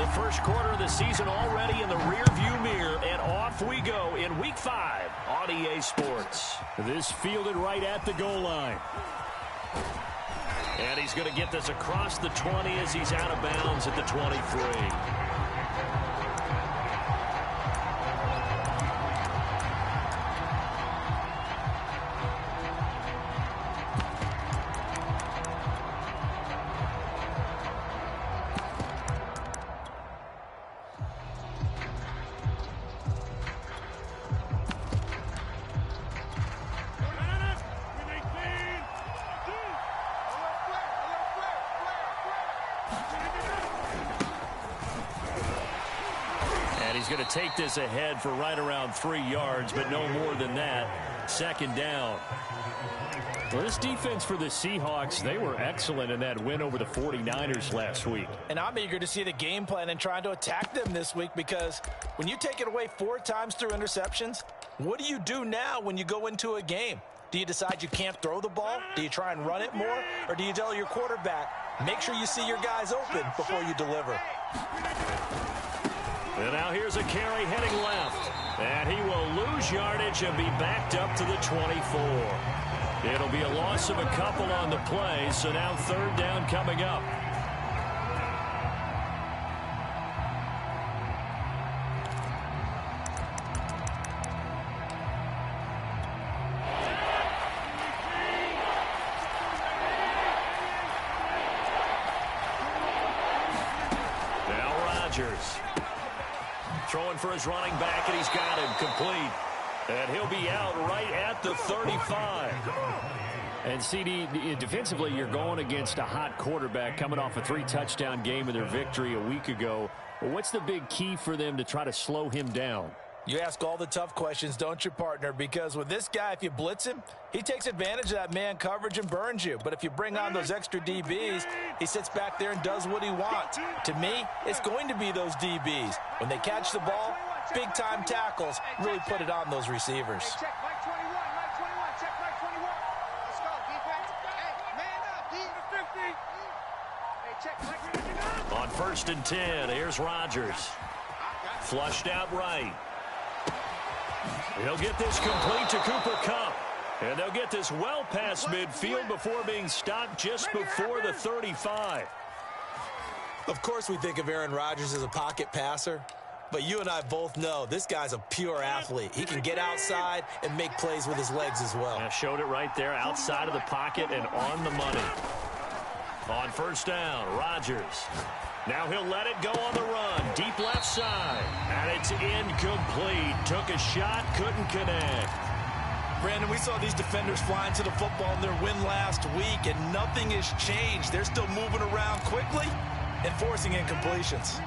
The first quarter of the season already in the rearview mirror, and off we go in Week 5 on EA Sports. This fielded right at the goal line. And he's going to get this across the 20 as he's out of bounds at the 23. He's going to take this ahead for right around 3 yards, but no more than that. Second down. Well, this defense for the Seahawks, they were excellent in that win over the 49ers last week. And I'm eager to see the game plan and trying to attack them this week, because when you take it away 4 times through interceptions, what do you do now when you go into a game? Do you decide you can't throw the ball? Do you try and run it more? Or do you tell your quarterback, make sure you see your guys open before you deliver? And now here's a carry heading left. And he will lose yardage and be backed up to the 24. It'll be a loss of a couple on the play, so now third down coming up. Now Rodgers. Throwing for his running back, and he's got him complete. And he'll be out right at the 35. And, CD, defensively, you're going against a hot quarterback coming off a 3-touchdown game in their victory a week ago. Well, what's the big key for them to try to slow him down? You ask all the tough questions, don't you, partner? Because with this guy, if you blitz him, he takes advantage of that man coverage and burns you. But if you bring on those extra DBs, he sits back there and does what he wants. To me, it's going to be those DBs. When they catch the ball, big-time tackles really put it on those receivers. Check Mike 21, Mike 21, check Mike 21. Let's go, defense. Hey, man up, defense 50. Hey, check Mike 21. On 1st and 10, here's Rodgers. Flushed out right. He'll get this complete to Cooper Kupp. And they'll get this well past midfield before being stopped just before the 35. Of course we think of Aaron Rodgers as a pocket passer, but you and I both know this guy's a pure athlete. He can get outside and make plays with his legs as well. Yeah, showed it right there, outside of the pocket and on the money. On 1st down, Rodgers. Now he'll let it go on the run. Deep left side. And it's incomplete. Took a shot, couldn't connect. Brandon, we saw these defenders flying to the football in their win last week, and nothing has changed. They're still moving around quickly and forcing incompletions.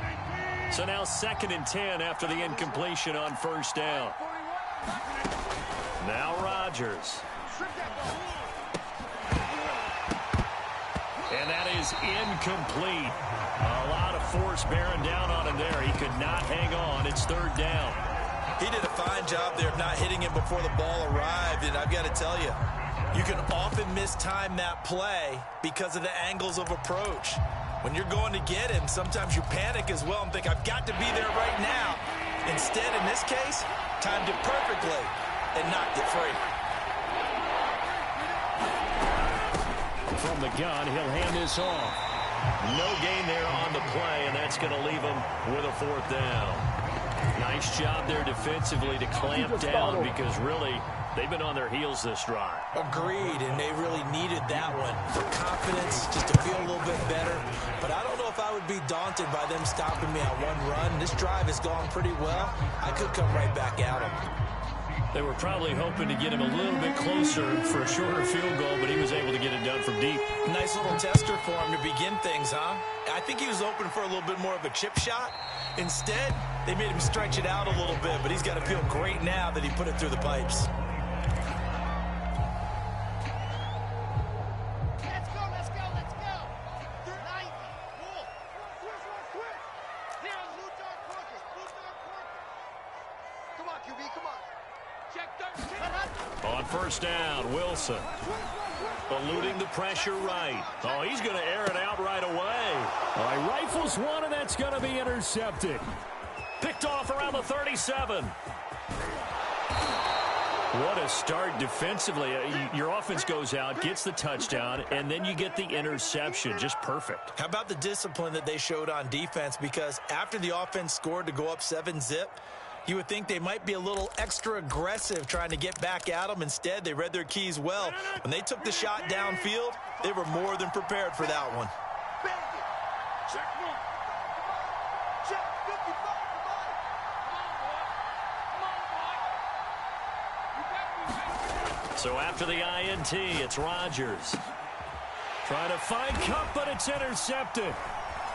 So now 2nd and 10 after the incompletion on 1st down. Now Rodgers. And that is incomplete. A lot of force bearing down on him there. He could not hang on. It's 3rd down. He did a fine job there of not hitting him before the ball arrived, and I've got to tell you, you can often mistime that play because of the angles of approach. When you're going to get him, sometimes you panic as well and think, I've got to be there right now. Instead, in this case, timed it perfectly and knocked it free. From the gun, he'll hand this off. No gain there on the play, and that's going to leave him with a 4th down. Nice job there defensively to clamp down, because really they've been on their heels this drive. Agreed, and they really needed that one for confidence, just to feel a little bit better. But I don't know if I would be daunted by them stopping me on one run. This drive has gone pretty well. I could come right back at them. They were probably hoping to get him a little bit closer for a shorter field goal, but he was able to get it done from deep. Nice little tester for him to begin things, huh? I think he was open for a little bit more of a chip shot. Instead, they made him stretch it out a little bit, but he's got to feel great now that he put it through the pipes. Let's go, let's go, let's go. Nice. Cool. Quick. Here, blue dark corpus. Come on, QB, come on. On first down, Wilson. Eluding the pressure right. Oh, he's going to air it out right away. All right, rifles one, and that's going to be intercepted. Picked off around the 37. What a start defensively. Your offense goes out, gets the touchdown, and then you get the interception. Just perfect. How about the discipline that they showed on defense? Because after the offense scored to go up 7-zip, you would think they might be a little extra aggressive trying to get back at them. Instead, they read their keys well. When they took the shot downfield, they were more than prepared for that one. So after the INT, it's Rodgers. Trying to find Cup, but it's intercepted.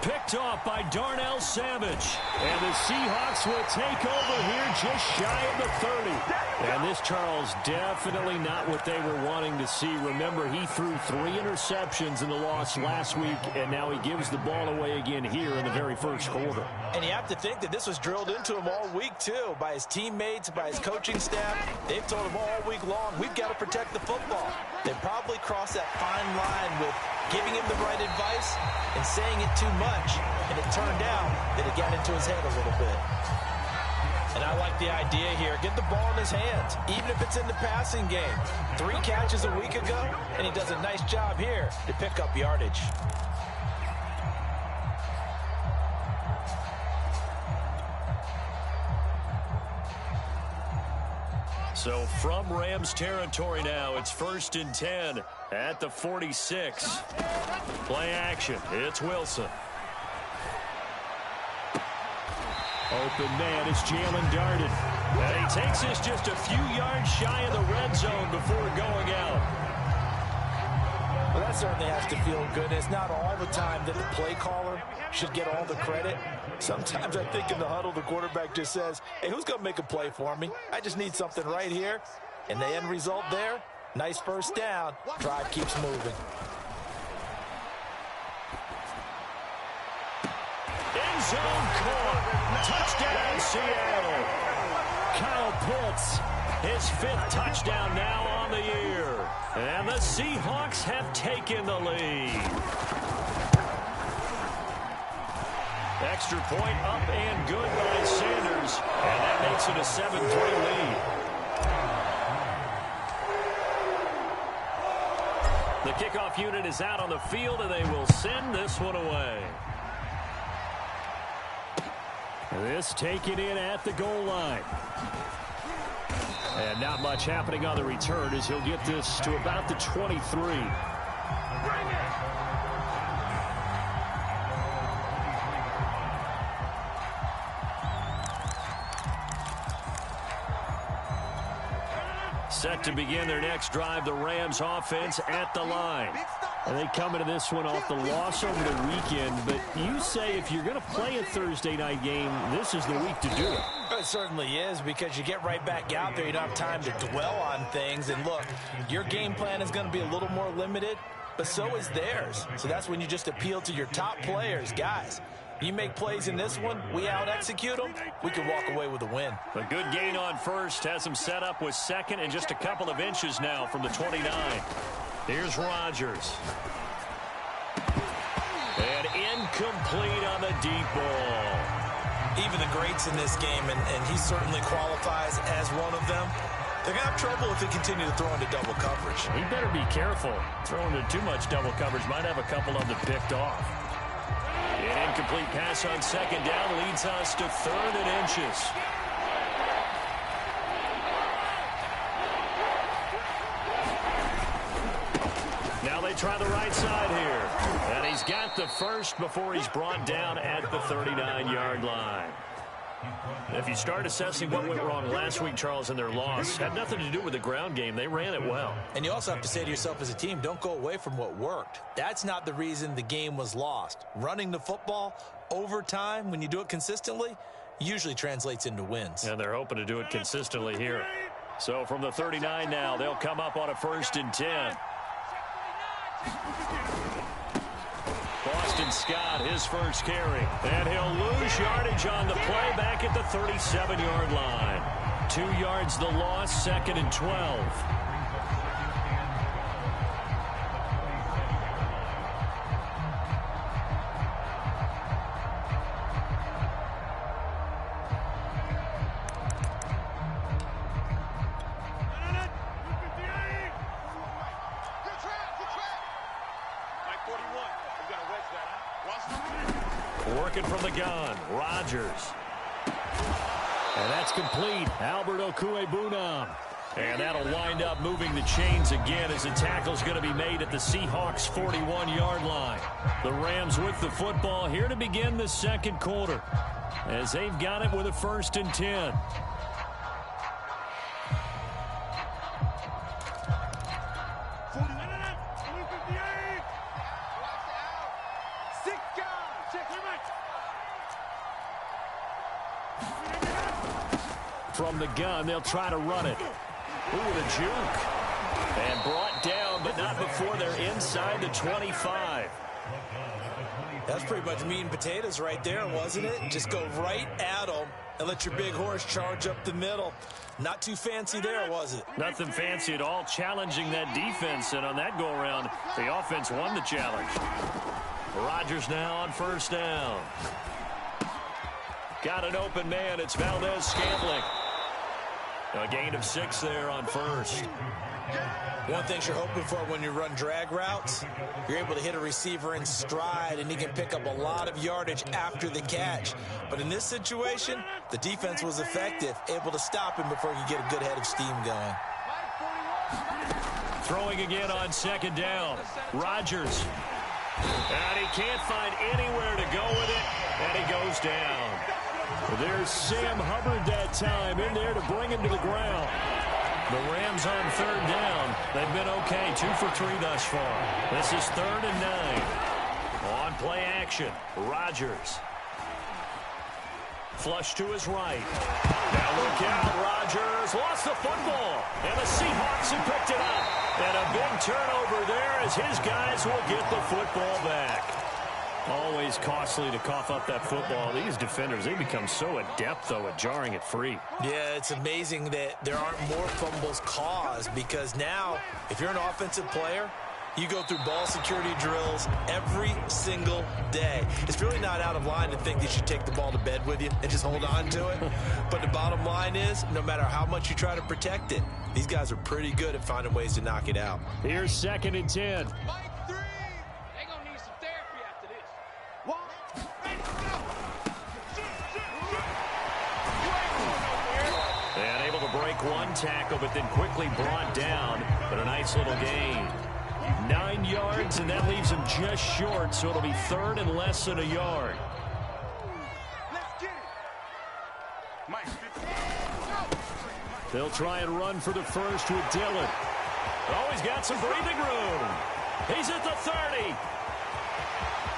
Picked off by Darnell Savage. And the Seahawks will take over here just shy of the 30. And this, Charles, definitely not what they were wanting to see. Remember, he threw 3 interceptions in the loss last week, and now he gives the ball away again here in the very first quarter. And you have to think that this was drilled into him all week, too, by his teammates, by his coaching staff. They've told him all week long, we've got to protect the football. They probably crossed that fine line with giving him the right advice and saying it too much. And it turned out that it got into his head a little bit. And I like the idea here. Get the ball in his hands, even if it's in the passing game. 3 catches a week ago, and he does a nice job here to pick up yardage. So from Rams territory now, it's 1st and 10 at the 46. Play action. It's Wilson. Open man is Jalen Darden. And he takes this just a few yards shy of the red zone before going out. Well, that certainly has to feel good. It's not all the time that the play caller should get all the credit. Sometimes I think in the huddle, the quarterback just says, hey, who's going to make a play for me? I just need something right here. And the end result there, nice first down. Drive keeps moving. End zone caught. Touchdown, Seattle. Kyle Pitts, his 5th touchdown now on the year. And the Seahawks have taken the lead. Extra point up and good by Sanders. And that makes it a 7-3 lead. The kickoff unit is out on the field, and they will send this one away. This taken in at the goal line. And not much happening on the return as he'll get this to about the 23. Set to begin their next drive, the Rams offense at the line. And they come into this one off the loss over the weekend, but you say if you're going to play a Thursday night game, this is the week to do it. It certainly is, because you get right back out there. You don't have time to dwell on things. And look, your game plan is going to be a little more limited, but so is theirs. So that's when you just appeal to your top players. Guys, you make plays in this one, we out-execute them, we can walk away with a win. A good gain on first, has him set up with 2nd and just a couple of inches now from the 29. Here's Rodgers. And incomplete on the deep ball. Even the greats in this game, and he certainly qualifies as one of them, they're going to have trouble if they continue to throw into double coverage. He better be careful. Throwing into too much double coverage might have a couple of them picked off. An incomplete pass on 2nd down leads us to 3rd and inches. Now they try the right side here. And he's got the first before he's brought down at the 39-yard line. If you start assessing what went wrong last week, Charles, in their loss, had nothing to do with the ground game. They ran it well. And you also have to say to yourself as a team, don't go away from what worked. That's not the reason the game was lost. Running the football over time, when you do it consistently, usually translates into wins. And they're hoping to do it consistently here. So from the 39 now, they'll come up on a 1st and 10. Boston Scott, his first carry. And he'll lose yardage on the play back at the 37-yard line. 2 yards the loss, 2nd and 12. Working from the gun, Rodgers. And that's complete. Albert Okwuegbunam. And that'll wind up moving the chains again as the tackle's going to be made at the Seahawks' 41-yard line. The Rams with the football here to begin the second quarter as they've got it with a 1st and 10. From the gun, they'll try to run it. Ooh, the juke. And brought down, but not before they're inside the 25. That's pretty much meat and potatoes right there, wasn't it? Just go right at them and let your big horse charge up the middle. Not too fancy there, was it? Nothing fancy at all, challenging that defense. And on that go-around, the offense won the challenge. Rodgers now on 1st down. Got an open man. It's Valdez-Scantling. A gain of 6 there on 1st. One thing you're hoping for when you run drag routes, you're able to hit a receiver in stride, and he can pick up a lot of yardage after the catch. But in this situation, the defense was effective, able to stop him before he could get a good head of steam going. Throwing again on 2nd down. Rodgers. And he can't find anywhere to go with it, and he goes down. There's Sam Hubbard that time in there to bring him to the ground. The Rams on 3rd down. They've been okay, 2 for 3 thus far. This is 3rd and 9. On play action, Rodgers. Flush to his right. Now look out, Rodgers lost the football, and the Seahawks have picked it up. And a big turnover there as his guys will get the football back. Always costly to cough up that football. These defenders, they become so adept, though, at jarring it free. Yeah, it's amazing that there aren't more fumbles caused, because now, if you're an offensive player, you go through ball security drills every single day. It's really not out of line to think that you take the ball to bed with you and just hold on to it. But the bottom line is, no matter how much you try to protect it, these guys are pretty good at finding ways to knock it out. Here's 2nd and 10. And able to break one tackle, but then quickly brought down. But a nice little gain. 9 yards, and that leaves him just short, so it'll be 3rd and less than a yard. They'll try and run for the first with Dillon. Oh, he's got some breathing room. He's at the 30.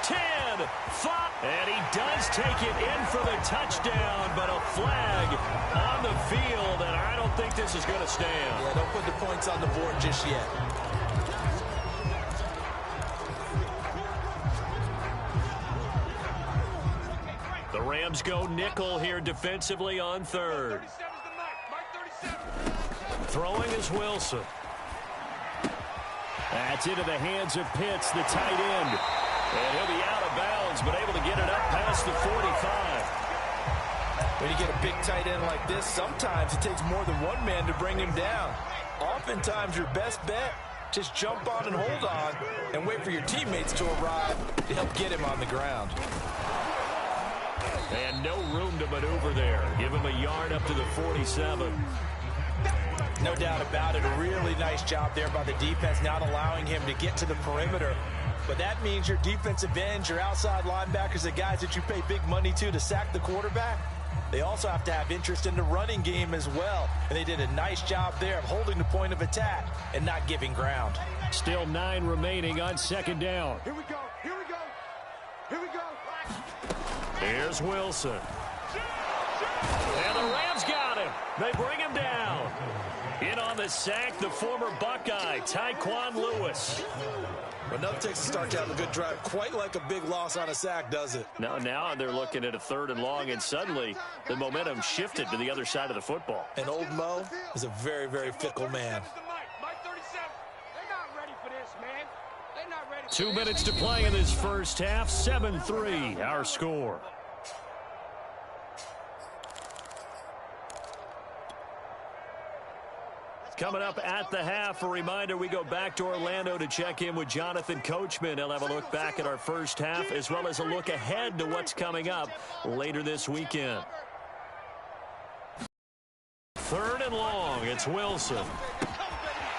10, 5, and he does take it in for the touchdown, but a flag on the field, and I don't think this is going to stand. Yeah, don't put the points on the board just yet. The Rams go nickel here defensively on 3rd. Throwing is Wilson. That's into the hands of Pitts, the tight end. And he'll be out of bounds, but able to get it up past the 45. When you get a big tight end like this, sometimes it takes more than one man to bring him down. Oftentimes, your best bet, just jump on and hold on and wait for your teammates to arrive to help get him on the ground. And no room to maneuver there. Give him a yard up to the 47. No doubt about it. A really nice job there by the defense, not allowing him to get to the perimeter. But that means your defensive ends, your outside linebackers, the guys that you pay big money to sack the quarterback, they also have to have interest in the running game as well. And they did a nice job there of holding the point of attack and not giving ground. Still 9 remaining on 2nd down. Here we go. Here we go. Here we go. Here's Wilson. And the Rams got him. They bring him down. In on the the sack, the former Buckeye, Tyquan Lewis. But nothing takes a start to have a good drive. Quite like a big loss on a sack, does it? Now they're looking at a 3rd and long, and suddenly the momentum shifted to the other side of the football. And old Mo is a very, very fickle man. 2 minutes to play in this first half. 7-3, our score. Coming up at the half, a reminder, we go back to Orlando to check in with Jonathan Coachman. He'll have a look back at our first half as well as a look ahead to what's coming up later this weekend. 3rd and long, it's Wilson.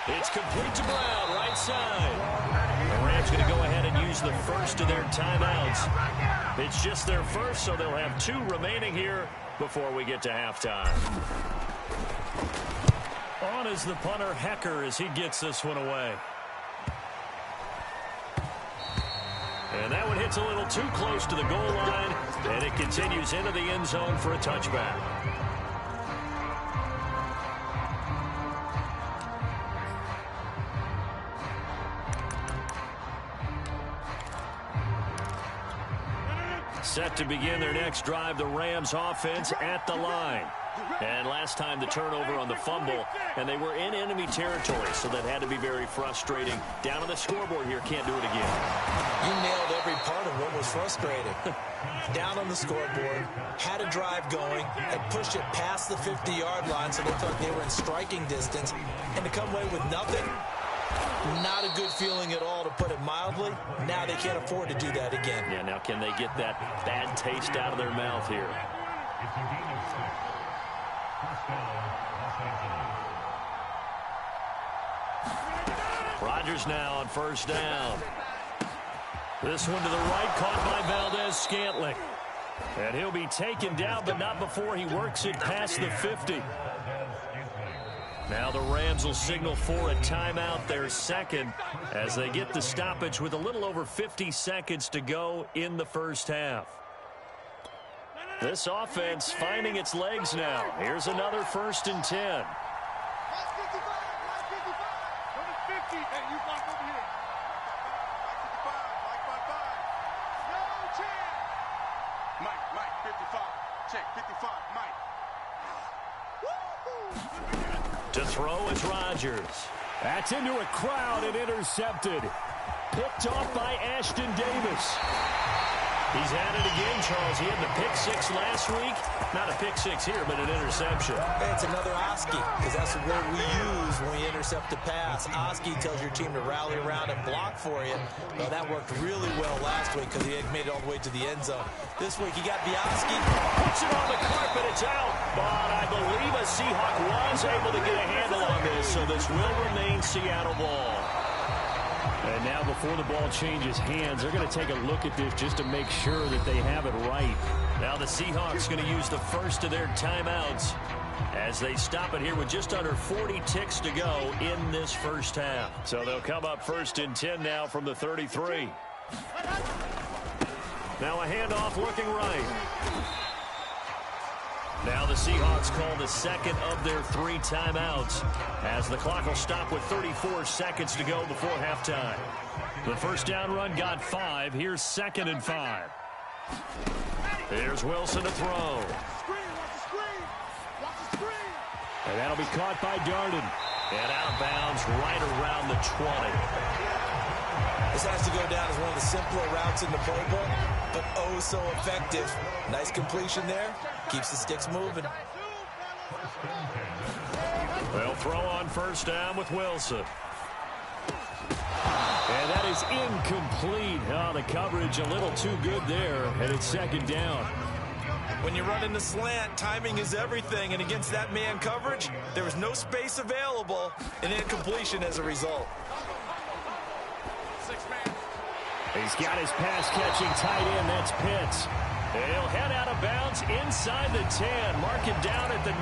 It's complete to Brown, right side. The Rams going to go ahead and use the first of their timeouts. It's just their first, so they'll have 2 remaining here before we get to halftime. On is the punter, Hecker, as he gets this one away. And that one hits a little too close to the goal line, and it continues into the end zone for a touchback. Set to begin their next drive, the Rams offense at the line. And last time the turnover on the fumble, and they were in enemy territory, so that had to be very frustrating. Down on the scoreboard here, can't do it again. You nailed every part of what was frustrating. Down on the scoreboard, had a drive going, had pushed it past the 50-yard line, so they thought they were in striking distance, and to come away with nothing, not a good feeling at all, to put it mildly. Now they can't afford to do that again. Yeah, now can they get that bad taste out of their mouth here? Rodgers now on first down. This one to the right, caught by Valdez-Scantling. And he'll be taken down, but not before he works it past the 50. Now the Rams will signal for a timeout, their second, as they get the stoppage with a little over 50 seconds to go in the first half. This offense finding its legs now. Here's another 1st and 10. To throw is Rodgers. That's into a crowd and intercepted. Picked off by Ashton Davis. He's had it again, Charles. He had the pick 6 last week. Not a pick 6 here, but an interception. Hey, it's another Oski, because that's the word we use when we intercept a pass. Oski tells your team to rally around and block for you. Well, that worked really well last week because he had made it all the way to the end zone. This week, he got Bioski. Puts it on the carpet. It's out. But I believe a Seahawk was able to get a handle on this, so this will remain Seattle ball. And now before the ball changes hands, they're going to take a look at this just to make sure that they have it right. Now the Seahawks going to use the first of their timeouts as they stop it here with just under 40 ticks to go in this first half. So they'll come up 1st and 10 now from the 33. Now a handoff looking right. Now the Seahawks call the second of their 3 timeouts as the clock will stop with 34 seconds to go before halftime. The first down run got 5. Here's 2nd and 5. Here's Wilson to throw. And that'll be caught by Darden. And outbounds right around the 20. This has to go down as one of the simpler routes in the playbook, but oh so effective. Nice completion there. Keeps the sticks moving. They'll throw on first down with Wilson. And that is incomplete. Oh, the coverage a little too good there, and it's 2nd down. When you run in the slant, timing is everything, and against that man coverage, there was no space available, and incompletion as a result. He's got his pass-catching tight end. That's Pitts. He'll head out of bounds inside the 10. Mark it down at the 9.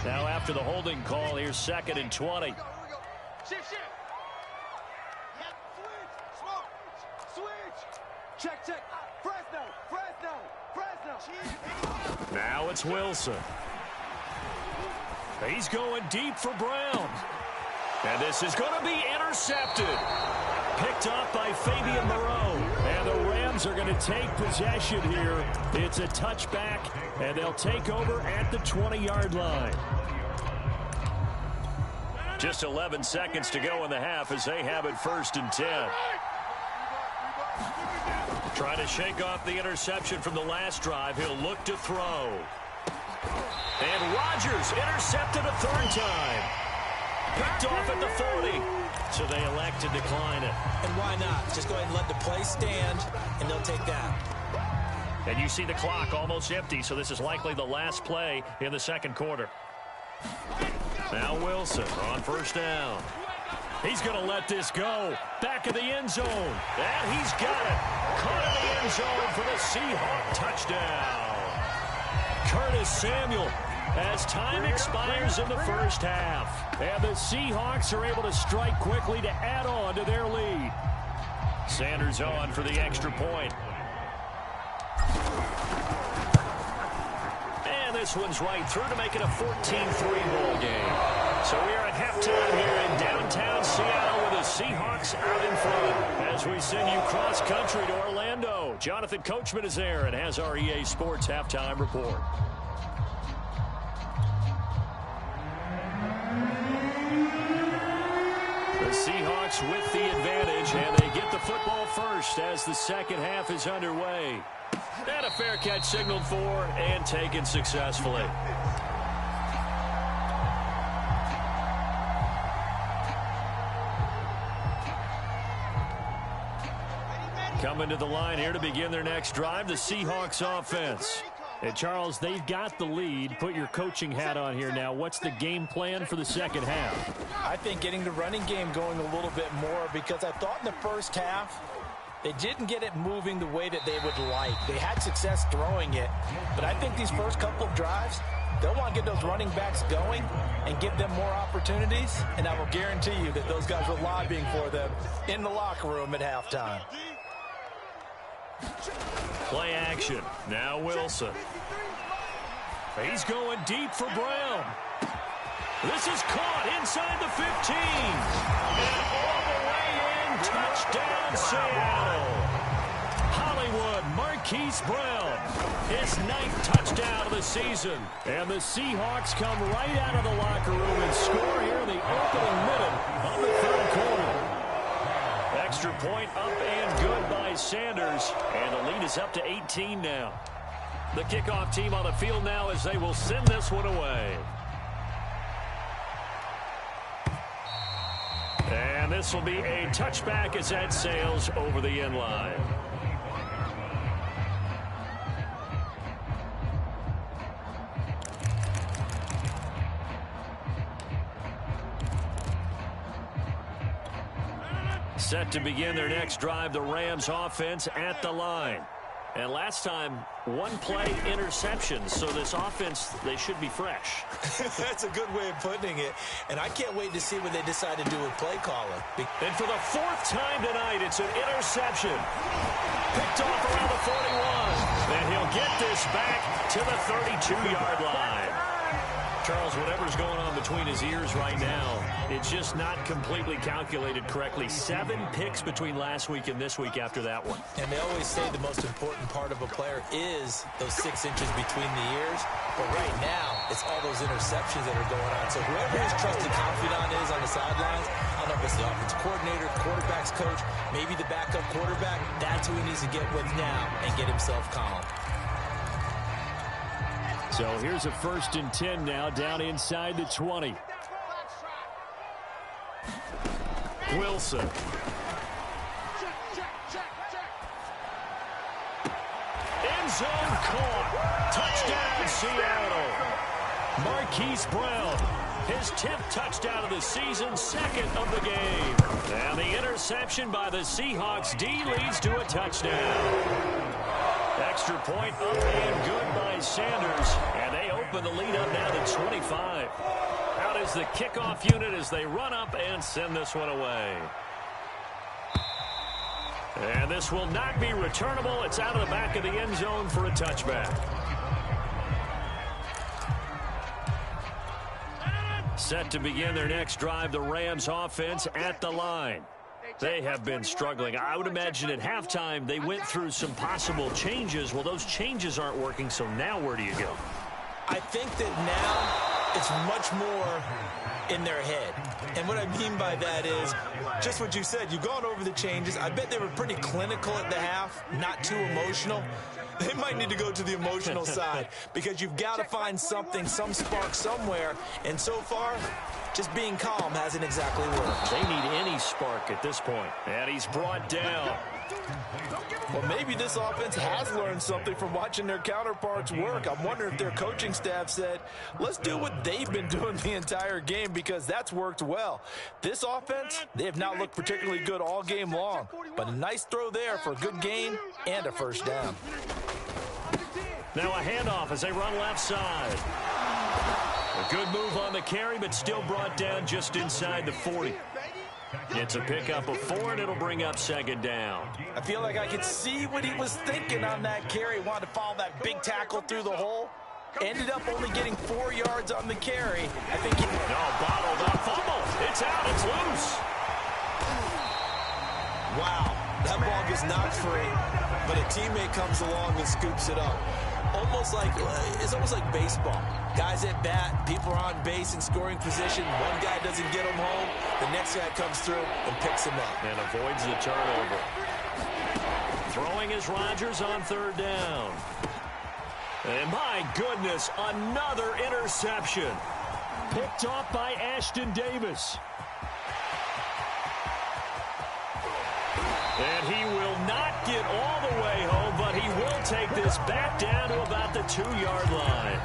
Now after the holding call, here's 2nd and 20. Shift. Switch. Check. Now it's Wilson. He's going deep for Brown. And this is going to be intercepted. Picked up by Fabian Moreau. And the Rams are going to take possession here. It's a touchback, and they'll take over at the 20-yard line. Just 11 seconds to go in the half as they have it 1st and 10. Trying to shake off the interception from the last drive. He'll look to throw. And Rodgers intercepted a 3rd time. Picked off at the 40. So they elect to decline it. And why not? Just go ahead and let the play stand, and they'll take that. And you see the clock almost empty, so this is likely the last play in the 2nd quarter. Now Wilson on 1st down. He's going to let this go. Back of the end zone. And he's got it. Caught in the end zone for the Seahawk touchdown. Curtis Samuel, as time expires in the 1st half. And the Seahawks are able to strike quickly to add on to their lead. Sanders on for the extra point. And this one's right through to make it a 14-3 ball game. So we are at halftime here in downtown Seattle with the Seahawks out in front. As we send you cross-country to Orlando, Jonathan Coachman is there and has our EA Sports halftime report. The Seahawks with the advantage, and they get the football first as the 2nd half is underway. And a fair catch signaled for and taken successfully. Coming to the line here to begin their next drive, the Seahawks offense. And Charles, they've got the lead. Put your coaching hat on here now. What's the game plan for the 2nd half? I think getting the running game going a little bit more, because I thought in the 1st half they didn't get it moving the way that they would like. They had success throwing it, but I think these first couple of drives, they'll want to get those running backs going and give them more opportunities, and I will guarantee you that those guys were lobbying for them in the locker room at halftime. Play action. Now Wilson. He's going deep for Brown. This is caught inside the 15. And all the way in. Touchdown, Seattle. Hollywood Marquise Brown. His 9th touchdown of the season. And the Seahawks come right out of the locker room and score here in the opening minute of the 3rd quarter. Extra point up and good by Sanders. And the lead is up to 18 now. The kickoff team on the field now as they will send this one away. And this will be a touchback as that sails over the end line. Set to begin their next drive, the Rams offense at the line. And last time, 1-play interception. So this offense, they should be fresh. That's a good way of putting it. And I can't wait to see what they decide to do with play calling. And for the 4th time tonight, it's an interception. Picked off around the 41. And he'll get this back to the 32-yard line. Charles, whatever's going on between his ears right now, it's just not completely calculated correctly. 7 picks between last week and this week after that one. And they always say the most important part of a player is those 6 inches between the ears. But right now, it's all those interceptions that are going on. So whoever his trusted confidant is on the sidelines, I don't know if it's the offensive coordinator, quarterback's coach, maybe the backup quarterback, that's who he needs to get with now and get himself calm. So here's a 1st and 10 now, down inside the 20. Wilson. End zone caught. Touchdown, Seattle. Marquise Brown, his 10th touchdown of the season, 2nd of the game. And the interception by the Seahawks D leads to a touchdown. Extra point up and good by Sanders. And they open the lead up now to 25. Out is the kickoff unit as they run up and send this one away. And this will not be returnable. It's out of the back of the end zone for a touchback. Set to begin their next drive, the Rams offense at the line. They have been struggling. I would imagine at halftime they went through some possible changes. Well, those changes aren't working, so now where do you go? I think that now it's much more in their head. And what I mean by that is just what you said. You've gone over the changes. I bet they were pretty clinical at the half, not too emotional. They might need to go to the emotional side because you've got to find something, some spark somewhere. And so far, just being calm hasn't exactly worked. They need any spark at this point. And he's brought down. Well, maybe this offense has learned something from watching their counterparts work. I'm wondering if their coaching staff said, let's do what they've been doing the entire game because that's worked well. This offense, they have not looked particularly good all game long. But a nice throw there for a good gain and a first down. Now a handoff as they run left side. A good move on the carry, but still brought down just inside the 40. It's a pickup of 4, and it'll bring up second down. I feel like I could see what he was thinking on that carry. Wanted to follow that big tackle through the hole. Ended up only getting 4 yards on the carry. I think he... No, bottled up, fumble. It's out, it's loose. Wow, that ball gets knocked free, but a teammate comes along and scoops it up. It's almost like baseball. Guys at bat, people are on base in scoring position. One guy doesn't get him home. The next guy comes through and picks him up. And avoids the turnover. Throwing is Rodgers on third down. And my goodness, another interception. Picked off by Ashton Davis. And he will not get all the way home, but he will take this back down to about the 2-yard line.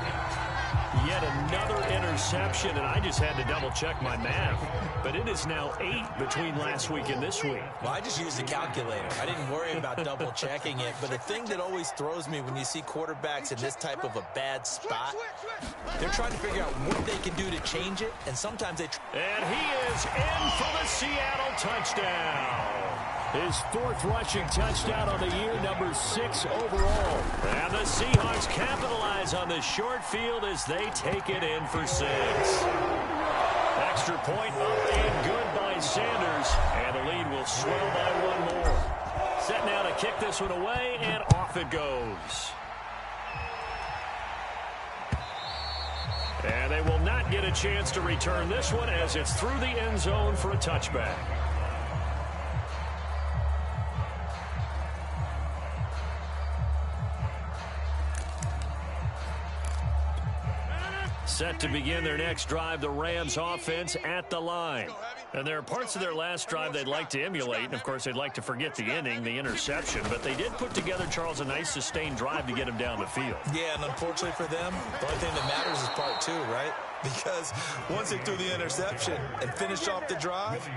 Yet another interception, and I just had to double-check my math. But it is now 8 between last week and this week. Well, I just used a calculator. I didn't worry about double-checking it. But the thing that always throws me when you see quarterbacks in this type of a bad spot, they're trying to figure out what they can do to change it, and sometimes they... And he is in for the Seattle touchdown. His 4th rushing touchdown on the year, number 6 overall. And the Seahawks capitalize on the short field as they take it in for 6. Extra point up and good by Sanders. And the lead will swell by 1 more. Set now to kick this one away, and off it goes. And they will not get a chance to return this one as it's through the end zone for a touchback. Set to begin their next drive, the Rams offense at the line. And there are parts of their last drive they'd like to emulate. And, of course, they'd like to forget the inning, the interception. But they did put together, Charles, a nice sustained drive to get him down the field. Yeah, and unfortunately for them, the only thing that matters is part 2, right? Because once they threw the interception and finished off the drive,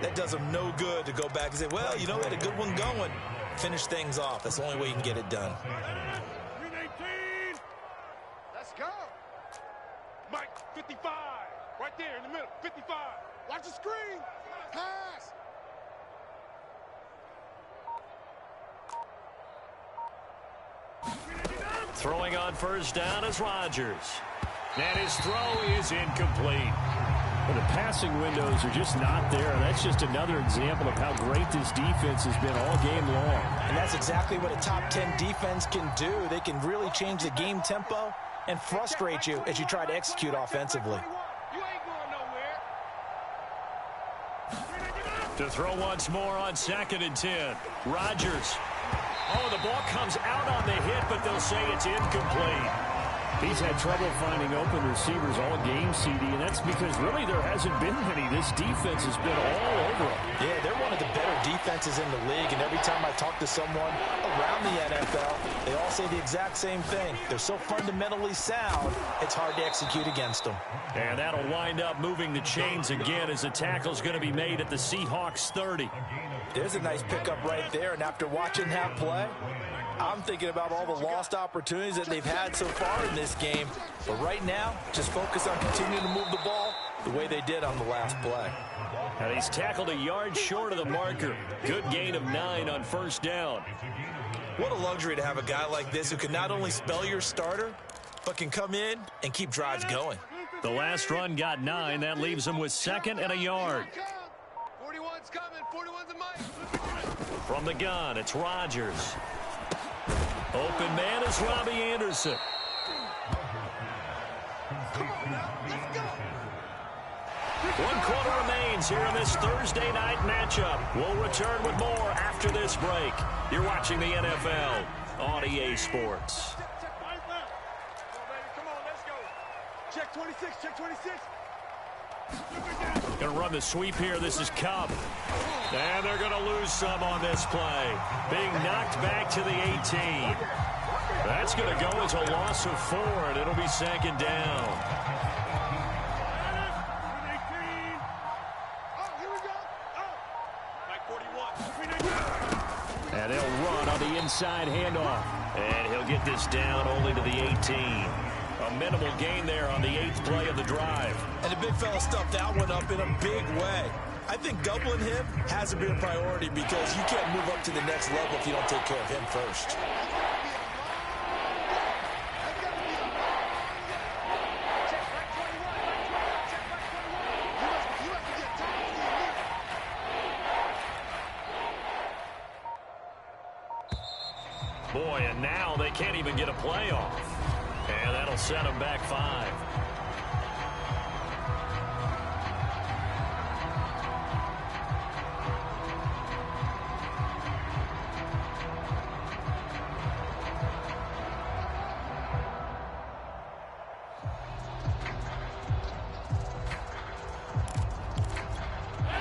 that does them no good to go back and say, well, you know, we had a good one going. Finish things off. That's the only way you can get it done. Let's go. Mike, 55. Right there in the middle. 55. Watch the screen. Pass. Throwing on first down is Rodgers. And his throw is incomplete. Well, the passing windows are just not there. That's just another example of how great this defense has been all game long. And that's exactly what a top 10 defense can do. They can really change the game tempo and frustrate you as you try to execute offensively. You ain't going nowhere. To throw once more on 2nd and 10. Rodgers. Oh, the ball comes out on the hit, but they'll say it's incomplete. He's had trouble finding open receivers all game, CD, and that's because really there hasn't been many. This defense has been all over him. Yeah, they're one of the better defenses in the league, and every time I talk to someone around the NFL, they all say the exact same thing. They're so fundamentally sound, it's hard to execute against them. And that'll wind up moving the chains again as the tackle's going to be made at the Seahawks 30. There's a nice pickup right there, and after watching that play, I'm thinking about all the lost opportunities that they've had so far in this game. But right now, just focus on continuing to move the ball the way they did on the last play. And he's tackled a yard short of the marker. Good gain of 9 on first down. What a luxury to have a guy like this who can not only spell your starter, but can come in and keep drives going. The last run got 9. That leaves him with 2nd and a yard. 41's coming. 41's a mic. From the gun, it's Rodgers. Open man is Robbie Anderson. One quarter remains here in this Thursday night matchup. We'll return with more after this break. You're watching the NFL on EA Sports. Come on, let's go. Check 26, check 26. Going to run the sweep here. This is Cup. And they're going to lose some on this play. Being knocked back to the 18. That's going to go as a loss of 4, and it'll be 2nd down. And they'll run on the inside handoff. And he'll get this down only to the 18. A minimal gain there on the 8th play of the drive. And the big fella stuffed that one up in a big way. I think doubling him has to be a priority because you can't move up to the next level if you don't take care of him first. Boy, and now they can't even get a play off. And that'll set them back 5.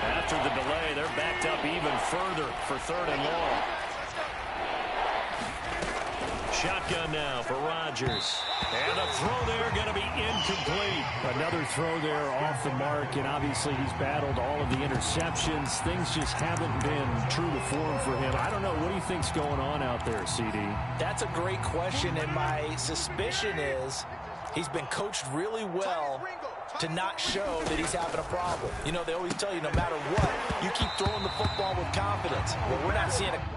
After the delay, they're backed up even further for 3rd and long. Shotgun now for Rodgers. And a throw there going to be incomplete. Another throw there off the mark, and obviously he's battled all of the interceptions. Things just haven't been true to form for him. I don't know. What do you think's going on out there, CD? That's a great question, and my suspicion is he's been coached really well to not show that he's having a problem. You know, they always tell you no matter what, you keep throwing the football with confidence. Well, we're not seeing a